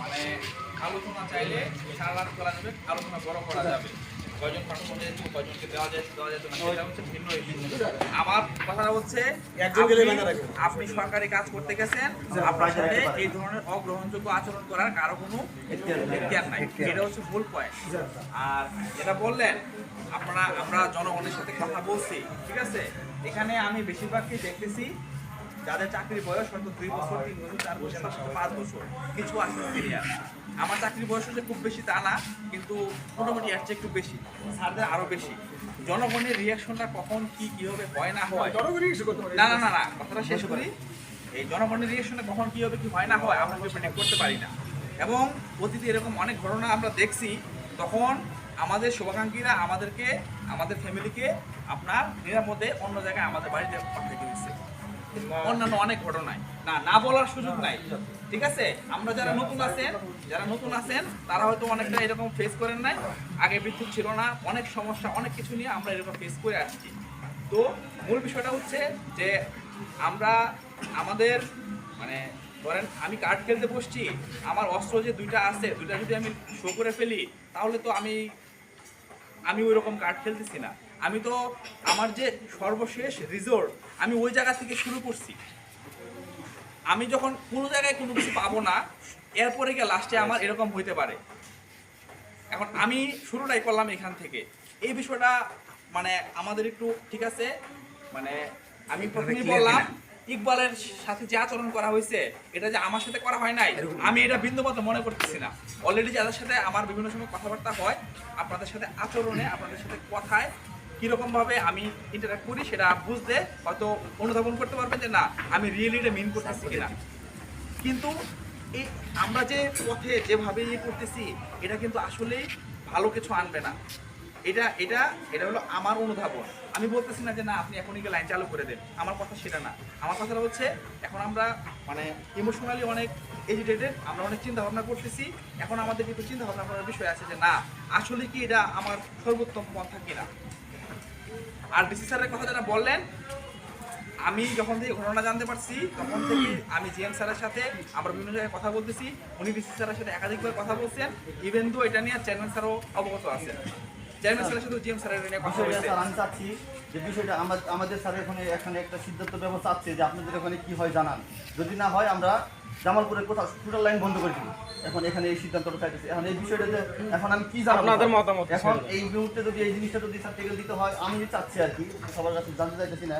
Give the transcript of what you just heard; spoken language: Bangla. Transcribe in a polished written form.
মানে আলোচনা চাইলে সারা রাত করা যাবে, আলোচনা বড় করা যাবে। কয়জন পাঠক কয়জনকে দেওয়া যায় না, সেটা হচ্ছে ভিন্ন। আমার কথাটা হচ্ছে আপনি সরকারি কাজ করতে গেছেন, আপনার সাথে এই ধরনের অগ্রহণযোগ্য আচরণ করার কারো কোনো এখতিয়ার নাই। এটা হচ্ছে ভুল পয়েন্ট। আর যেটা বললেন আমরা জনগণের সাথে কথা বলছি, ঠিক আছে। এখানে আমি বেশিরভাগই দেখতেছি যাদের চাকরির বয়স হয়তো 2 বছর 3 বছর 4 বছর 5 বছর, কিছু আছে সিনিয়র। আমার চাকরির বয়স হচ্ছে খুব বেশি তা না, কিন্তু মোটামুটি এর চেয়ে একটু বেশি, স্যারদের আরো বেশি। জনগণের রিয়াকশনটা কখন কি হবে হয় না হয়, না কথাটা শেষ করি। এই জনগণের রিয়াকশনটা কখন কি হবে কি হয় না হয় আমরা প্রেডিক্ট করতে পারি না। এবং অতীতে এরকম অনেক ঘটনা আমরা দেখছি, তখন আমাদের শুভাকাঙ্ক্ষীরা আমাদের ফ্যামিলিকে আপনার নিরাপদে অন্য জায়গায় আমাদের বাড়িতে পাঠিয়ে দিয়েছে। অন্যান্য অনেক ঘটনায় না বলার সুযোগ নাই, ঠিক আছে। আমরা যারা নতুন আছেন তারা হয়তো অনেকটা এরকম ফেস করেন নাই, আগে বিদ্যুৎ ছিল না, অনেক সমস্যা অনেক কিছু নিয়ে আমরা এরকম ফেস করে আসছি। তো মূল বিষয়টা হচ্ছে যে আমরা আমাদের মানে ধরেন আমি কার্ড খেলতে বসছি, আমার অস্ত্র যে দুইটা আছে, দুইটা যদি আমি শো করে ফেলি তাহলে তো আমি ওই রকম কার্ড খেলতেছি না। আমি তো আমার যে সর্বশেষ রিজোর্ট আমি ওই জায়গা থেকে শুরু করছি। আমি যখন কোনো জায়গায় কোনো কিছু পাবো না, এরপরে গিয়ে লাস্টে আমার এরকম হইতে পারে। এখন আমি শুরুটাই করলাম এখান থেকে। এই বিষয়টা মানে আমাদের একটু ঠিক আছে, মানে আমি প্রথমেই বললাম ইকবালের সাথে যে আচরণ করা হয়েছে এটা যে আমার সাথে করা হয় নাই, আমি এটা বিন্দুমাত্র মনে করতেছি না। অলরেডি যাদের সাথে আমার বিভিন্ন সময় কথাবার্তা হয়, আপনাদের সাথে আচরণে, আপনাদের সাথে কথায় কীরকম ভাবে আমি ইন্টারাক্ট করি সেটা বুঝতে হয়তো অনুধাবন করতে পারবেন যে না আমি রিয়েলি এটা মিন করতেছি কিনা। কিন্তু এই আমরা যে পথে যেভাবে ইয়ে করতেছি এটা কিন্তু আসলেই ভালো কিছু আনবে না। এটা হলো আমার অনুধাবন। আমি বলতেছি না যে না আপনি এখনই গিয়ে লাইন চালু করে দেন, আমার কথা সেটা না। আমার কথাটা হচ্ছে এখন আমরা মানে ইমোশনালি অনেক এজিটেটেড, আমরা অনেক চিন্তা ভাবনা করতেছি। এখন আমাদের কিন্তু চিন্তা ভাবনা করার বিষয় আছে যে না আসলে কি এটা আমার সর্বোত্তম পন্থা কিনা। আর ডিসি স্যারের কথা যেটা বললেন, আমি যখন থেকে ঘটনা জানতে পারছি তখন থেকে আমি জিএম স্যারের সাথে আমরা বিভিন্ন জায়গায় কথা বলতেছি, উনি ডিসি স্যারের সাথে একাধিকবার কথা বলছেন। ইভেন তো এটা নিয়ে চেয়ারম্যান স্যারও অবগত আছেন। চেয়ারম্যান স্যারের সাথে জিএম স্যারের নিয়ে কথা বলছে। আমি চাচ্ছি যে বিষয়টা আমাদের স্যার এখানে একটা সিদ্ধান্ত ব্যবস্থা আছে যে আপনাদের ওখানে কি হয় জানান, যদি না হয় আমরা জামালপুরের কোথাও টোটাল লাইন বন্ধ করে দিব। এখন এখানে এই সিদ্ধান্তটা চাইতেছি। এখন এই বিষয়টা যে এখন আমি কি জানাবো, আপনাদের মতামত এখন এই মুহূর্তে যদি এই জিনিসটা যদি সার্টিফিকেট দিতে হয় আমি চাচ্ছি আর কি, সবার কাছে জানতে চাইতেছি না।